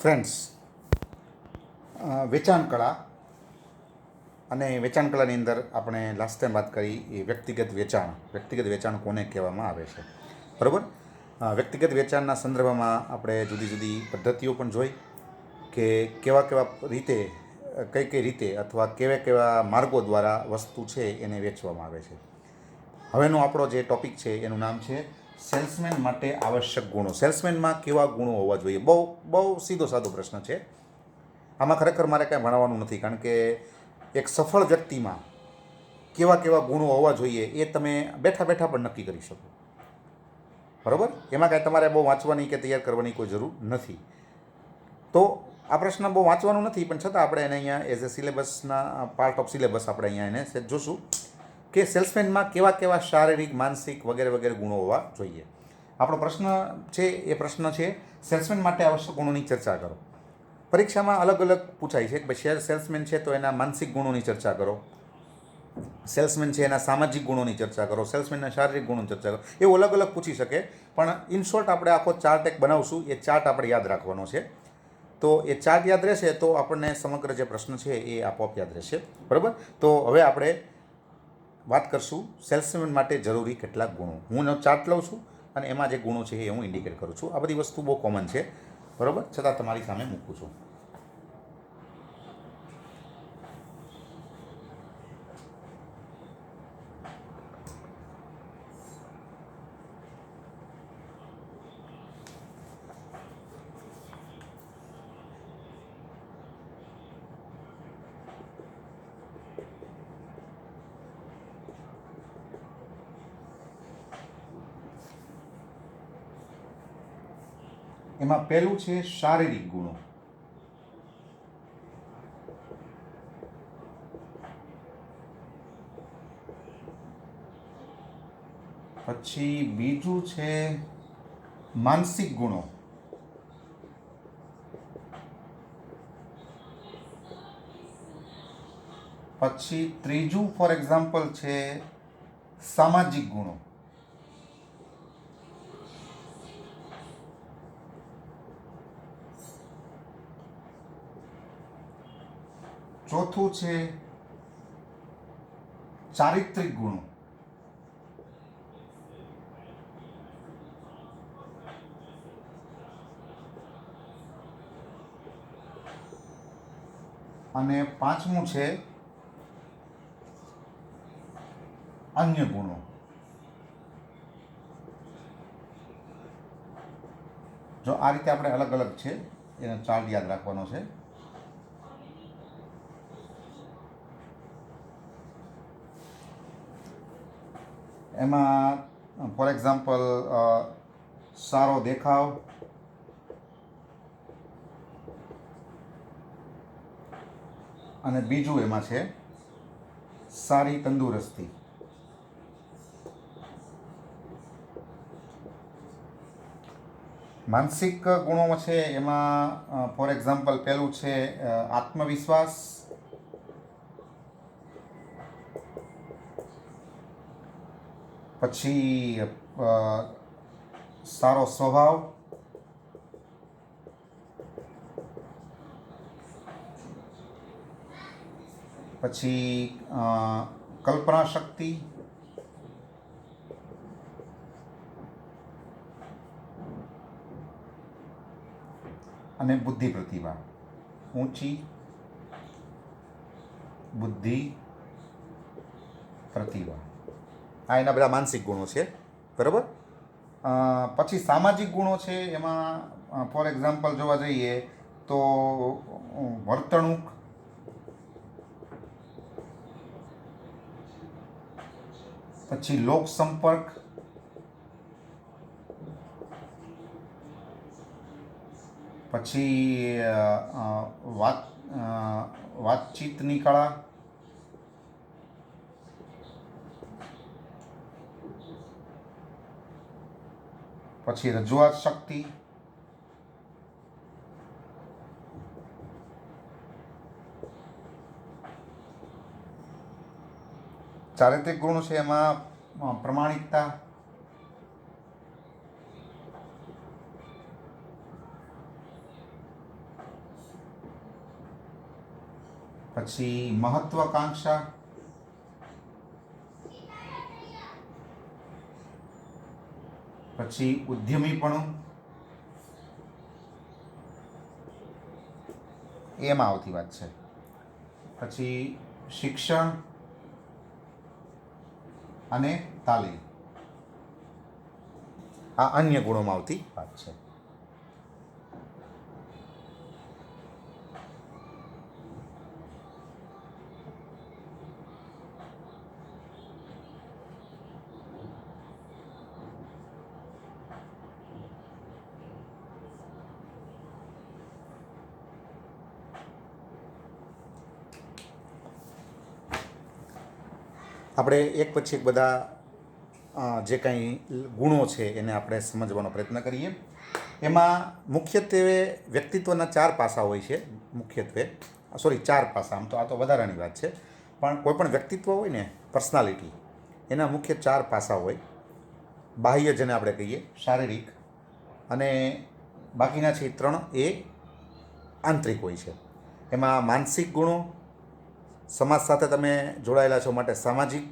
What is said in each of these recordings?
Friends, વેચાણ કળા અને વેચાણ કળાની અંદર આપણે લાસ્ટ ટાઈમ વાત કરી એ વ્યક્તિગત વેચાણ કોને કહેવામાં આવે છે, બરાબર. વ્યક્તિગત વેચાણના સંદર્ભમાં આપણે જુદી જુદી પદ્ધતિઓ પણ જોઈ કે કેવા કેવા રીતે, કઈ કઈ રીતે અથવા કેવા કેવા માર્ગો દ્વારા વસ્તુ છે એને વેચવામાં આવે છે. હવેનો આપણો જે ટોપિક છે એનું નામ છે સેલ્સમેન માટે આવશ્યક ગુણો. સેલ્સમેનમાં કેવા ગુણો હોવા જોઈએ? બહુ બહુ સીધો સાદો પ્રશ્ન છે. આમાં ખરેખર મારે કાંઈ ભણાવવાનું નથી, કારણ કે એક સફળ વ્યક્તિમાં કેવા કેવા ગુણો હોવા જોઈએ એ તમે બેઠા બેઠા પણ નક્કી કરી શકો, બરાબર. એમાં કાંઈ તમારે બહુ વાંચવાની કે તૈયાર કરવાની કોઈ જરૂર નથી. તો આ પ્રશ્ન બહુ વાંચવાનું નથી, પણ છતાં આપણે એને અહીંયા એઝ એ સિલેબસના પાર્ટ ઓફ સિલેબસ આપણે અહીંયા એને સેટ જોશું કે સેલ્સમેનમાં કેવા કેવા શારીરિક, માનસિક વગેરે વગેરે ગુણો હોવા જોઈએ. આપણો પ્રશ્ન છે એ પ્રશ્ન છે સેલ્સમેન માટે આવશ્યક ગુણોની ચર્ચા કરો. પરીક્ષામાં અલગ અલગ પૂછાય છે કે ભાઈ સેલ્સમેન છે તો એના માનસિક ગુણોની ચર્ચા કરો, સેલ્સમેન છે એના સામાજિક ગુણોની ચર્ચા કરો, સેલ્સમેનના શારીરિક ગુણોની ચર્ચા કરો. એવું અલગ અલગ પૂછી શકે, પણ ઇન શોર્ટ આપણે આખો ચાર્ટ એક બનાવશું. એ ચાર્ટ આપણે યાદ રાખવાનો છે. તો એ ચાર્ટ યાદ રહેશે તો આપણને સમગ્ર જે પ્રશ્ન છે એ આપોઆપ યાદ રહેશે, બરાબર. તો હવે આપણે વાત કરશું સેલ્સમેન માટે જરૂરી કેટલાક ગુણો. હું ચાર્ટ લઉં છું અને એમાં જે ગુણો છે એ હું ઇન્ડિકેટ કરું છું. આ બધી વસ્તુ બહુ કોમન છે, બરાબર, છતાં તમારી સામે મૂકું છું. એમાં પહેલું છે શારીરિક ગુણો. પછી બીજું છે માનસિક ગુણો. પછી ત્રીજું ફોર એક્ઝામ્પલ છે સામાજિક ગુણો. ચોથું છે ચારિત્રિક ગુણો. અને પાંચમું છે અન્ય ગુણો. જો આ રીતે આપણે અલગ અલગ છે એનો ચાર્ટ યાદ રાખવાનો છે. એમાં ફોર એક્ઝામ્પલ સારો દેખાવ, અને બીજું એમાં છે સારી તંદુરસ્તી. માનસિક ગુણો છે એમાં ફોર એક્ઝામ્પલ પહેલું છે આત્મવિશ્વાસ, પછી સારો સ્વભાવ, પછી કલ્પના શક્તિ, અને બુદ્ધિ પ્રતિભા. ઊંચી બુદ્ધિ પ્રતિભા, આ એના બધા માનસિક ગુણો છે, બરાબર. પછી સામાજિક ગુણો છે એમાં ફોર એક્ઝામ્પલ જોવા જઈએ તો વર્તણૂક, પછી લોક સંપર્ક, પછી વાતચીતની કળા, પછી રજૂઆત શક્તિ, ચારિત્રિક ગુણો છે એમાં પ્રમાણિકતા, પછી મહત્વાકાંક્ષા, પછી ઉદ્યમીપણું, એમાં આવતી વાત છે. પછી શિક્ષણ અને તાલીમ, આ અન્ય ગુણોમાં આવતી વાત છે. આપણે એક પછી એક બધા જે કંઈ ગુણો છે એને આપણે સમજવાનો પ્રયત્ન કરીએ. એમાં મુખ્યત્વે વ્યક્તિત્વના 4 પાસા હોય છે. ચાર પાસા, આમ તો આ તો વધારાની વાત છે, પણ કોઈ પણ વ્યક્તિત્વ હોય ને, પર્સનાલિટી, એના મુખ્ય 4 પાસા હોય. બાહ્ય, જેને આપણે કહીએ શારીરિક, અને બાકીના છે 3 એ આંતરિક હોય છે. એમાં માનસિક ગુણો, સમાજ સાથે તમે જોડાયેલા છો માટે સામાજિક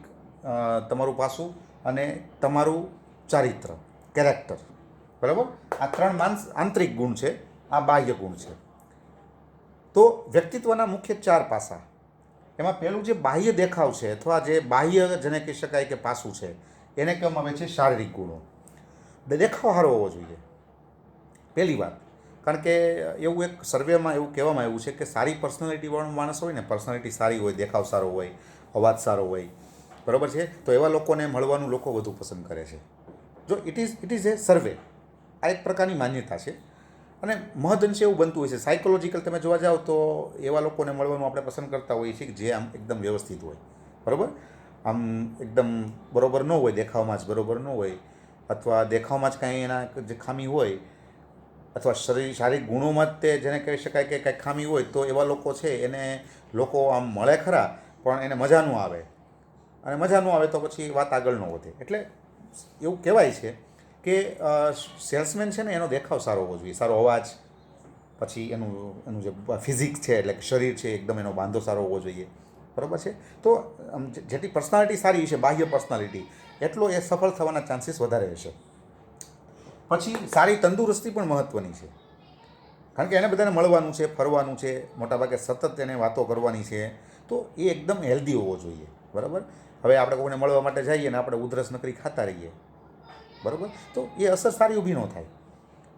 તમારું પાસું, અને તમારું ચારિત્ર, કેરેક્ટર, બરાબર. આ 3 આંતરિક ગુણ છે, આ બાહ્ય ગુણ છે. તો વ્યક્તિત્વના મુખ્ય 4 પાસા, એમાં પહેલું જે બાહ્ય દેખાવ છે, અથવા જે બાહ્ય જેને કહી શકાય કે પાસું છે, એને કહેવામાં આવે છે શારીરિક ગુણો. દેખાવ સારો હોવો જોઈએ, પહેલી વાત. કારણ કે એવું એક સર્વેમાં એવું કહેવામાં આવ્યું છે કે સારી પર્સનાલિટીવાળો માણસ હોય ને, પર્સનાલિટી સારી હોય, દેખાવ સારો હોય, અવાજ સારો હોય, બરાબર છે, તો એવા લોકોને મળવાનું લોકો વધુ પસંદ કરે છે. જો ઇટ ઇઝ એ સર્વે, આ એક પ્રકારની માન્યતા છે. અને મહદઅંશે એવું બનતું હોય છે, સાયકોલોજીકલ તમે જોવા જાઓ તો એવા લોકોને મળવાનું આપણે પસંદ કરતા હોઈએ છીએ જે આમ એકદમ વ્યવસ્થિત હોય, બરાબર. આમ એકદમ બરોબર ન હોય, દેખાવમાં જ બરોબર ન હોય, અથવા દેખાવમાં જ કાંઈ એના જે ખામી હોય, અથવા શારીરિક ગુણોમાં જ તે જેને કહી શકાય કે કાંઈક ખામી હોય, તો એવા લોકો છે એને લોકો આમ મળે ખરા, પણ એને મજા ન આવે. અને મજા ન આવે તો પછી વાત આગળ ન વધે. એટલે એવું કહેવાય છે કે સેલ્સમેન છે ને એનો દેખાવ સારો હોવો જોઈએ, સારો અવાજ, પછી એનું જે ફિઝિક્સ છે, એટલે કે શરીર છે, એકદમ એનો બાંધો સારો હોવો જોઈએ, બરાબર છે. તો જેટલી પર્સનાલિટી સારી છે, બાહ્ય પર્સનાલિટી, એટલો એ સફળ થવાના ચાન્સીસ વધારે હશે. પછી સારી તંદુરસ્તી પણ મહત્ત્વની છે, કારણ કે એને બધાને મળવાનું છે, ફરવાનું છે, મોટાભાગે સતત એને વાતો કરવાની છે, તો એ એકદમ હેલ્ધી હોવો જોઈએ, બરાબર. હવે આપણે કોઈને મળવા માટે જઈએ ને આપણે ઉધરસ નકરી ખાતા રહીએ, બરાબર, તો એ અસર સારી ઊભી ન થાય.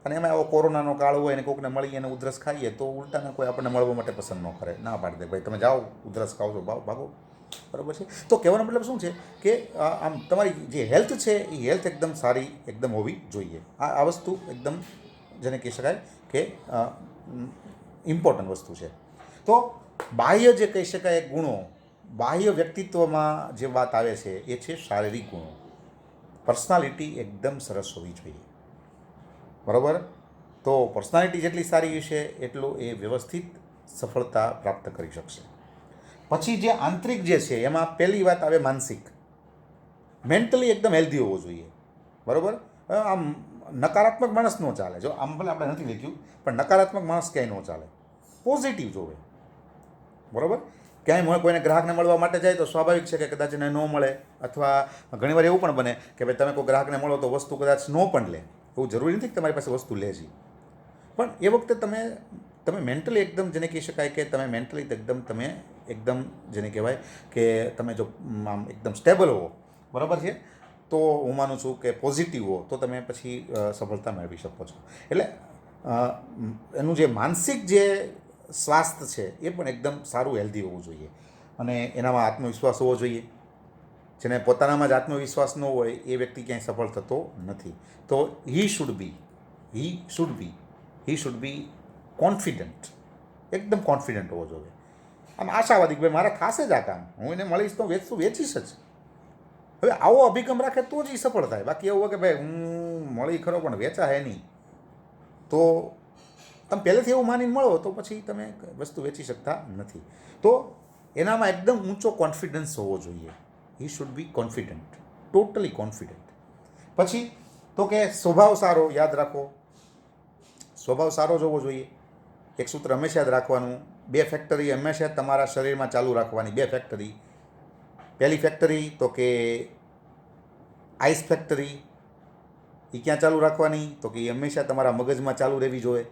અને એમાં એવો કોરોનાનો કાળ હોય ને કોઈકને મળીએ અને ઉધરસ ખાઈએ તો ઉલટાને કોઈ આપણને મળવા માટે પસંદ ન કરે, ના પાડી દે, ભાઈ તમે જાઓ, ઉધરસ ખાઓ છો, ભાગો, બરાબર છે. તો કહેવાનો મતલબ શું છે કે આમ તમારી જે હેલ્થ છે એ હેલ્થ એકદમ સારી એકદમ હોવી જોઈએ. આ વસ્તુ એકદમ જેને કહી શકાય કે ઇમ્પોર્ટન્ટ વસ્તુ છે. તો બાહ્ય જે કહી શકાય ગુણો, બાહ્ય વ્યક્તિત્વમાં જે વાત આવે છે એ છે શારીરિક ગુણો. પર્સનાલિટી એકદમ સરસ હોવી જોઈએ, બરાબર. તો પર્સનાલિટી જેટલી સારી હશે એટલું એ વ્યવસ્થિત સફળતા પ્રાપ્ત કરી શકશે. પછી જે આંતરિક જે છે એમાં પહેલી વાત આવે માનસિક. મેન્ટલી એકદમ હેલ્ધી હોવો જોઈએ, બરાબર. આમ નકારાત્મક માણસ ન ચાલે. જો આમ ભલે આપણે નથી લખ્યું, પણ નકારાત્મક માણસ ક્યાંય ન ચાલે, પોઝિટિવ જોવે, બરાબર. ક્યાંય કોઈને ગ્રાહકને મળવા માટે જાય તો સ્વાભાવિક છે કે કદાચ એને ન મળે, અથવા ઘણીવાર એવું પણ બને કે ભાઈ તમે કોઈ ગ્રાહકને મળો તો વસ્તુ કદાચ ન પણ લે. એવું જરૂરી નથી કે તમારી પાસે વસ્તુ લે છે, પણ એ વખતે તમે મેન્ટલી એકદમ જેને કહી શકાય કે તમે મેન્ટલી એકદમ જેને કહેવાય કે તમે જો આમ એકદમ સ્ટેબલ હો, બરાબર છે, તો હું માનું છું કે પોઝિટિવ હો તો તમે પછી સફળતા મેળવી શકો છો. એટલે એનું જે માનસિક જે સ્વાસ્થ્ય છે એ પણ એકદમ સારું, હેલ્ધી હોવું જોઈએ. અને એનામાં આત્મવિશ્વાસ હોવો જોઈએ. જેને પોતાનામાં જ આત્મવિશ્વાસ ન હોય એ વ્યક્તિ ક્યાંય સફળ થતો નથી. તો હી શુડ બી કોન્ફિડન્ટ, એકદમ કોન્ફિડન્ટ હોવો જોઈએ. આમ આશાવાદી કે ભાઈ મારે થશે જ આ કામ, હું એને મળીશ તો વેચીશ જ. હવે આવો અભિગમ રાખે તો જ એ સફળ થાય. બાકી એવું હોય કે ભાઈ હું મળી ખરો પણ વેચા હે નહીં, તો તમે પહેલેથી એવું માનીને મળો તો પછી તમે વસ્તુ વેચી શકતા નથી. તો એનામાં એકદમ ઊંચો કોન્ફિડન્સ હોવો જોઈએ. He should be confident, totally confident. પછી તો કે સ્વભાવ સારો, યાદ રાખો, સ્વભાવ સારો જ હોવો જોઈએ. એક સૂત્ર હંમેશા યાદ રાખવાનું બે ફેક્ટરી હંમેશા તમારા શરીરમાં ચાલુ રાખવાની. બે ફેક્ટરી. પહેલી ફેક્ટરી તો કે આઈસ ફેક્ટરી, એ ક્યાં ચાલુ રાખવાની? તો કે એ હંમેશા તમારા મગજમાં ચાલુ રહેવી જોઈએ.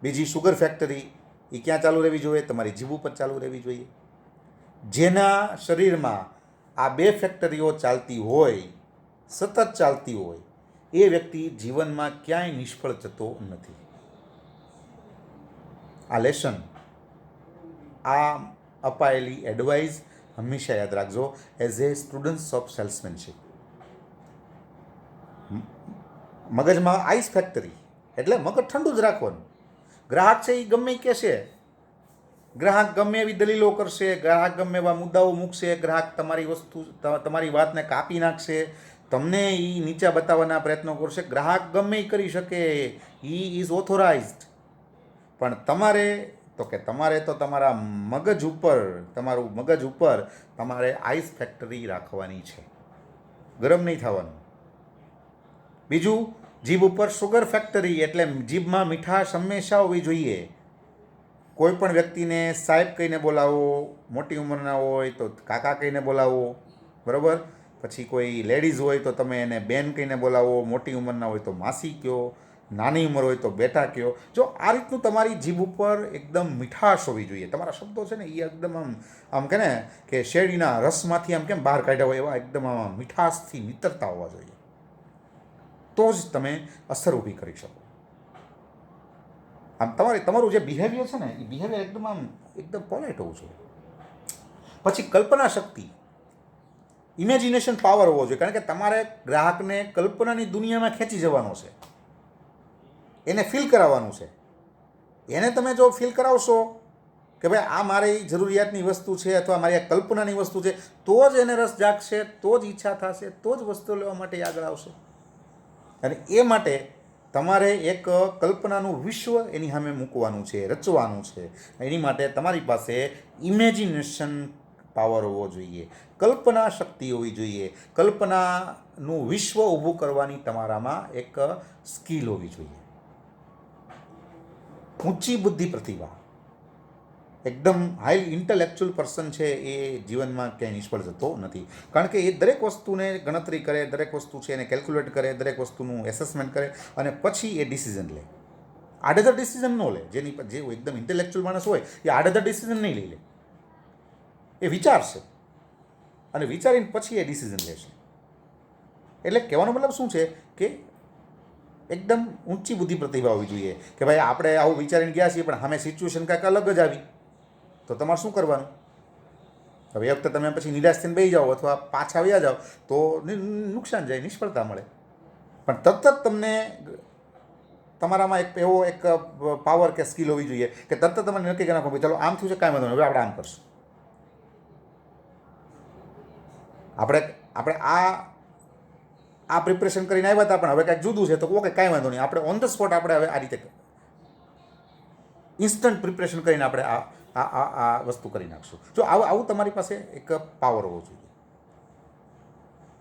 બીજી શુગર ફેક્ટરી, એ ક્યાં ચાલુ રહેવી જોઈએ? તમારી જીભ ઉપર ચાલુ રહેવી જોઈએ. જેના શરીરમાં આ બે ફેક્ટરીઓ ચાલતી હોય, સતત ચાલતી હોય, એ વ્યક્તિ જીવનમાં ક્યાંય નિષ્ફળ જતો નથી. આ લેસન, આ અપાયેલી એડવાઇસ હંમેશા યાદ રાખજો as a students of salesmanship. મગજમાં આઈસ ફેક્ટરી એટલે મગજ ઠંડુ જ રાખવાનું. ગ્રાહક છે એ ગમે કહેશે, ગ્રાહક ગમે એવી દલીલો કરશે, ગ્રાહક ગમે એવા મુદ્દાઓ મૂકશે, ગ્રાહક તમારી વસ્તુ તમારી વાતને કાપી નાખશે, તમને એ નીચા બતાવવાના પ્રયત્નો કરશે. ગ્રાહક ગમે એ કરી શકે, હી ઇઝ ઓથોરાઇઝડ. પણ તમારે તો તમારા મગજ ઉપર, તમારું મગજ ઉપર તમારે આઈસ ફેક્ટરી રાખવાની છે, ગરમ નહીં થવાનું. બીજું, જીભ ઉપર શુગર ફેક્ટરી એટલે જીભમાં મીઠાશ હંમેશા હોવી જોઈએ. કોઈ પણ વ્યક્તિને સાહેબ કહીને બોલાવો, મોટી ઉંમરના હોય તો કાકા કહીને બોલાવો, બરાબર. પછી કોઈ લેડીઝ હોય તો તમે એને બેન કહીને બોલાવો, મોટી ઉંમરના હોય તો માસી કહો, નાની ઉંમર હોય તો બેટા કહો. જો આ રીતનું તમારી જીભ ઉપર એકદમ મીઠાશ હોવી જોઈએ. તમારા શબ્દો છે ને એ એકદમ આમ કે ને કે શેરડીના રસમાંથી આમ કેમ બહાર કાઢ્યા હોય એવા એકદમ આમ મીઠાશથી નીતરતા હોવા જોઈએ. તો જ તમે અસર ઊભી કરી શકો. આમ તમારું જે બિહેવિયર છે ને એ બિહેવિયર એકદમ પોલાઇટ હોવું જોઈએ. પછી કલ્પના શક્તિ, ઇમેજિનેશન પાવર હોવો જોઈએ. કારણ કે તમારે ગ્રાહકને કલ્પનાની દુનિયામાં ખેંચી જવાનો છે, એને ફીલ કરાવવાનું છે. એને તમે જો ફીલ કરાવશો કે ભાઈ આ મારી જરૂરિયાતની વસ્તુ છે અથવા મારી આ કલ્પનાની વસ્તુ છે, તો જ એને રસ જાગશે, તો જ ઈચ્છા થશે, તો જ વસ્તુ લેવા માટે આગળ આવશે. અને એ માટે તમારે એક કલ્પનાનું વિશ્વ એની સામે મૂકવાનું છે, રચવાનું છે. એની માટે તમારી પાસે ઇમેજિનેશન પાવર હોવો જોઈએ, કલ્પના શક્તિ હોવી જોઈએ, કલ્પનાનું વિશ્વ ઊભું કરવાની તમારામાં એક સ્કિલ હોવી જોઈએ. ઊંચી બુદ્ધિ પ્રતિભા, એકદમ હાઈ ઇન્ટેલેક્ચ્યુઅલ પર્સન છે એ જીવનમાં ક્યાંય નિષ્ફળ જતો નથી. કારણ કે એ દરેક વસ્તુને ગણતરી કરે, દરેક વસ્તુ છે એને કેલ્ક્યુલેટ કરે, દરેક વસ્તુનું એસેસમેન્ટ કરે અને પછી એ ડિસિઝન લે. આડેધડ ડિસિઝન ન લે. જે એકદમ ઇન્ટેલેક્ચ્યુઅલ માણસ હોય એ આડેધડ ડિસિઝન નહીં લઈ લે, એ વિચારશે અને વિચારીને પછી એ ડિસિઝન લેશે. એટલે કહેવાનો મતલબ શું છે કે એકદમ ઊંચી બુદ્ધિ પ્રતિભા હોવી જોઈએ કે ભાઈ આપણે આવું વિચારીને ગયા છીએ પણ સામે સિચ્યુએશન કાંઈક અલગ જ આવી, તો તમારે શું કરવાનું? હવે એ વખતે તમે પછી નિરાશ થઈને બેસી જાઓ અથવા પાછા આવ્યા જાઓ તો નુકસાન જાય, નિષ્ફળતા મળે. પણ તરત જ તમને તમારામાં એવો એક પાવર કે સ્કિલ હોવી જોઈએ કે તરત જ તમારે નક્કી કરી નાખો ચાલો આમ થયું છે, કાંઈ વાંધો નહીં, હવે આપણે આમ કરશું. આપણે આ પ્રિપરેશન કરીને આવ્યા હતા પણ હવે કાંઈક જુદું છે, તો ઓકે કાંઈ વાંધો નહીં, આપણે ઓન ધ સ્પોટ આપણે હવે આ રીતે ઇન્સ્ટન્ટ પ્રિપરેશન કરીને આપણે આ વસ્તુ કરી નાખશું. જો આવું તમારી પાસે એક પાવર હોવો જોઈએ,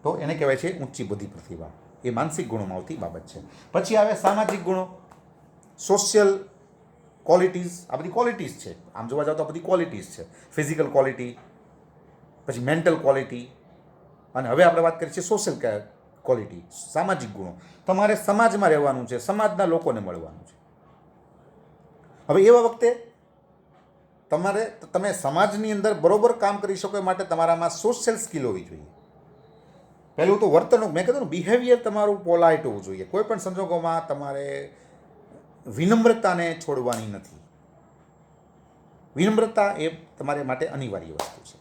તો એને કહેવાય છે ઊંચી બુદ્ધિ પ્રતિભા. એ માનસિક ગુણોમાં આવતી બાબત છે. પછી આવે સામાજિક ગુણો, સોશિયલ ક્વોલિટીઝ. આ બધી ક્વોલિટીઝ છે, આમ જોવા જાવ તો બધી ક્વોલિટીઝ છે. ફિઝિકલ ક્વોલિટી, પછી મેન્ટલ ક્વોલિટી, અને હવે આપણે વાત કરીએ છીએ સોશિયલ ક્વોલિટી, સામાજિક ગુણો. તમારે સમાજમાં રહેવાનું છે, સમાજના લોકોને મળવાનું છે. હવે એવા વખતે તમે સમાજની અંદર બરોબર કામ કરી શકો એ માટે તમારામાં સોશિયલ સ્કિલ હોવી જોઈએ. પહેલું તો વર્તણૂક, મેં કીધું ને, બિહેવિયર તમારું પોલાઇટ હોવું જોઈએ. કોઈ પણ સંજોગોમાં તમારે વિનમ્રતાને છોડવાની નથી. વિનમ્રતા એ તમારે માટે અનિવાર્ય વસ્તુ છે.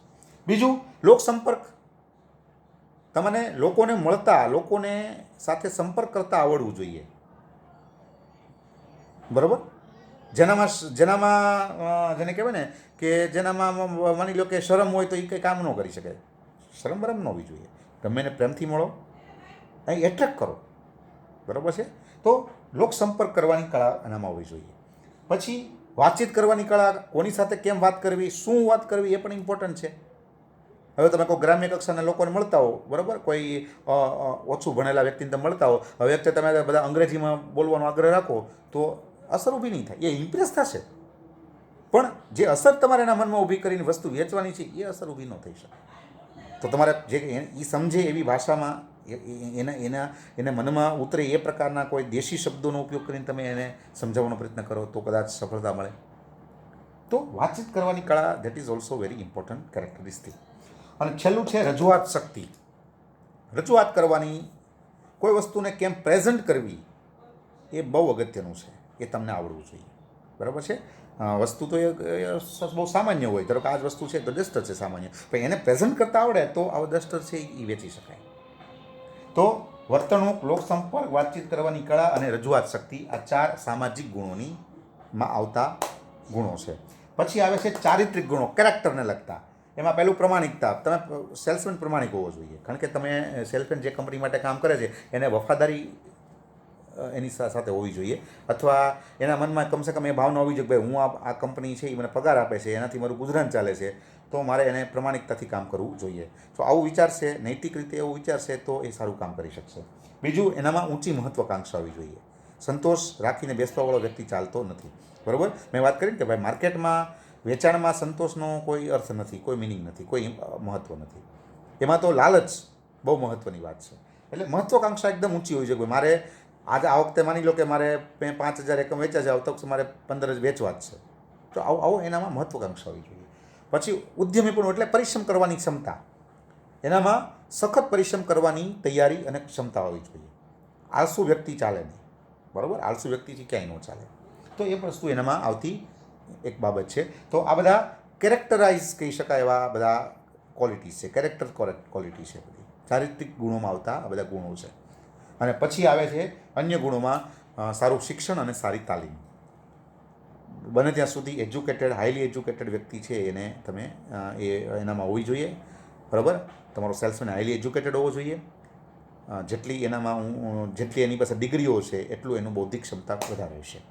બીજું, લોકસંપર્ક. તમને લોકોને મળતા, લોકોને સાથે સંપર્ક કરતા આવડવું જોઈએ, બરાબર. જેને કહેવાય ને કે જેનામાં માની લો કે શરમ હોય તો એ કંઈ કામ ન કરી શકે. શરમ બરમ ન હોવી જોઈએ. ગમે એને પ્રેમથી મળો, અહીં એટ્રેક્ટ કરો, બરાબર છે. તો લોક સંપર્ક કરવાની કળા એનામાં હોવી જોઈએ. પછી વાતચીત કરવાની કળા, કોની સાથે કેમ વાત કરવી, શું વાત કરવી, એ પણ ઇમ્પોર્ટન્ટ છે. હવે તમે કોઈ ગ્રામ્ય કક્ષાના લોકોને મળતા હો, બરાબર, કોઈ ઓછું ભણેલા વ્યક્તિને તમે મળતા હો, હવે વખતે તમે બધા અંગ્રેજીમાં બોલવાનો આગ્રહ રાખો તો અસર ઊભી નહીં થાય, એ ઇમ્પ્રેસ થશે. પણ જે અસર તમારે એના મનમાં ઊભી કરીને વસ્તુ વેચવાની છે એ અસર ઊભી ન થઈ શકે. તો તમારે જે એ સમજે એવી ભાષામાં એને મનમાં ઉતરે એ પ્રકારના કોઈ દેશી શબ્દોનો ઉપયોગ કરીને તમે એને સમજાવવાનો પ્રયત્ન કરો તો કદાચ સફળતા મળે. તો વાતચીત કરવાની કળા that is also very important characteristic. અને છેલ્લું છે રજૂઆત શક્તિ. રજૂઆત કરવાની, કોઈ વસ્તુને કેમ પ્રેઝન્ટ કરવી એ બહુ અગત્યનું છે. એ તમને આવડવું જોઈએ. બરાબર છે. વસ્તુ તો એ બહુ સામાન્ય હોય. ધારો કે આ જ વસ્તુ છે તો ડસ્ટર છે સામાન્ય, પણ એને પ્રેઝન્ટ કરતા આવડે તો આ ડસ્ટર છે એ વેચી શકાય. તો વર્તણૂક, લોકસંપર્ક, વાતચીત કરવાની કળા અને રજૂઆત શક્તિ, આ 4 સામાજિક ગુણોની માં આવતા ગુણો છે. પછી આવે છે ચારિત્રિક ગુણો, કેરેક્ટરને લગતા. એમાં પહેલું પ્રમાણિકતા. તમે સેલ્સમેન પ્રમાણિક હોવો જોઈએ, કારણ કે તમે સેલ્સમેન જે કંપની માટે કામ કરે છે એને વફાદારી એની સાથે હોવી જોઈએ, અથવા એના મનમાં કમસે કમ એ ભાવના હોવી જોઈએ કે ભાઈ હું આ કંપની છે એ મને પગાર આપે છે, એનાથી મારું ગુજરાન ચાલે છે, તો મારે એને પ્રમાણિકતાથી કામ કરવું જોઈએ. તો આવું વિચારશે, નૈતિક રીતે એવું વિચારશે તો એ સારું કામ કરી શકશે. બીજું, એનામાં ઊંચી મહત્વાકાંક્ષા હોવી જોઈએ. સંતોષ રાખીને બેસવાવાળો વ્યક્તિ ચાલતો નથી. બરાબર. મેં વાત કરી કે ભાઈ માર્કેટમાં, વેચાણમાં સંતોષનો કોઈ અર્થ નથી, કોઈ મિનિંગ નથી, કોઈ મહત્વ નથી. એમાં તો લાલચ બહુ મહત્વની વાત છે. એટલે મહત્વાકાંક્ષા એકદમ ઊંચી હોવી જોઈએ. મારે આજે આ વખતે માની લો કે મારે 5,000 એકમ વેચ્યા છે, આવતા વખતે મારે 15 જ વેચવા જ છે. તો આવો એનામાં મહત્વાકાંક્ષા હોવી જોઈએ. પછી ઉદ્યમીપણું એટલે પરિશ્રમ કરવાની ક્ષમતા. એનામાં સખત પરિશ્રમ કરવાની તૈયારી અને ક્ષમતા હોવી જોઈએ. આળસુ વ્યક્તિ ચાલે નહીં. બરાબર. આળસુ વ્યક્તિથી ક્યાંય ન ચાલે. તો એ વસ્તુ એનામાં આવતી એક બાબત છે. તો આ બધા કેરેક્ટરાઇઝ કહી શકાય એવા બધા ક્વોલિટીઝ છે. કેરેક્ટર ક્વોલિટી છે બધી. ચારિત્રિક ગુણોમાં આવતા આ બધા ગુણો છે. અને પછી આવે છે અન્ય ગુણોમાં સારું શિક્ષણ અને સારી તાલીમ. બને ત્યાં સુધી એજ્યુકેટેડ, હાઈલી એજ્યુકેટેડ વ્યક્તિ છે એને તમે એનામાં હોવી જોઈએ. બરાબર. તમારો સેલ્સમેન હાઈલી એજ્યુકેટેડ હોવો જોઈએ. જેટલી એની પાસે ડિગ્રીઓ છે એટલું એનું બૌદ્ધિક ક્ષમતા વધારે હશે.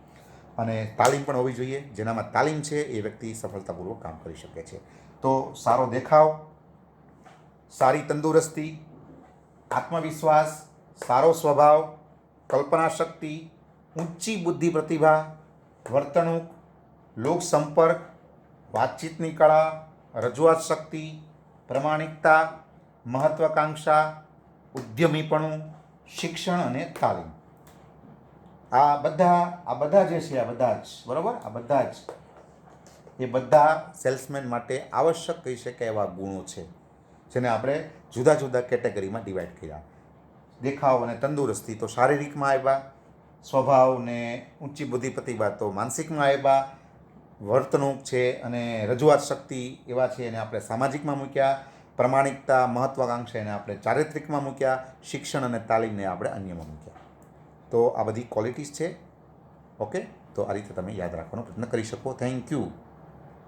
અને તાલીમ પણ હોવી જોઈએ. જેનામાં તાલીમ છે એ વ્યક્તિ સફળતાપૂર્વક કામ કરી શકે છે. તો સારો દેખાવ, સારી તંદુરસ્તી, આત્મવિશ્વાસ, સારો સ્વભાવ, કલ્પના શક્તિ, ઊંચી બુદ્ધિ પ્રતિભા, વર્તણૂક, લોક સંપર્ક, વાતચીતની કળા, રજૂઆત શક્તિ, પ્રમાણિકતા, મહત્વાકાંક્ષા, ઉદ્યમીપણું, શિક્ષણ અને તાલીમ. આ બધા જે છે, આ બધા જ બરાબર, આ બધા જ એ બધા સેલ્સમેન માટે આવશ્યક કહી શકાય એવા ગુણો છે, જેને આપણે જુદા જુદા કેટેગરીમાં ડિવાઈડ કર્યા. દેખાવ અને તંદુરસ્તી તો શારીરિકમાં આવ્યા, સ્વભાવ ને ઊંચી બુદ્ધિ પ્રતિભા તો માનસિકમાં આવ્યા, વર્તણૂક છે અને રજૂઆત શક્તિ એવા છે એને આપણે સામાજિકમાં મૂક્યા, પ્રમાણિકતા, મહત્વાકાંક્ષા એને આપણે ચારિત્રિકમાં મૂક્યા, શિક્ષણ અને તાલીમને આપણે અન્યમાં મૂક્યા. તો આ બધી ક્વોલિટીઝ છે. ઓકે. તો આ રીતે તમે યાદ રાખવાનો પ્રયત્ન કરી શકો. Thank you.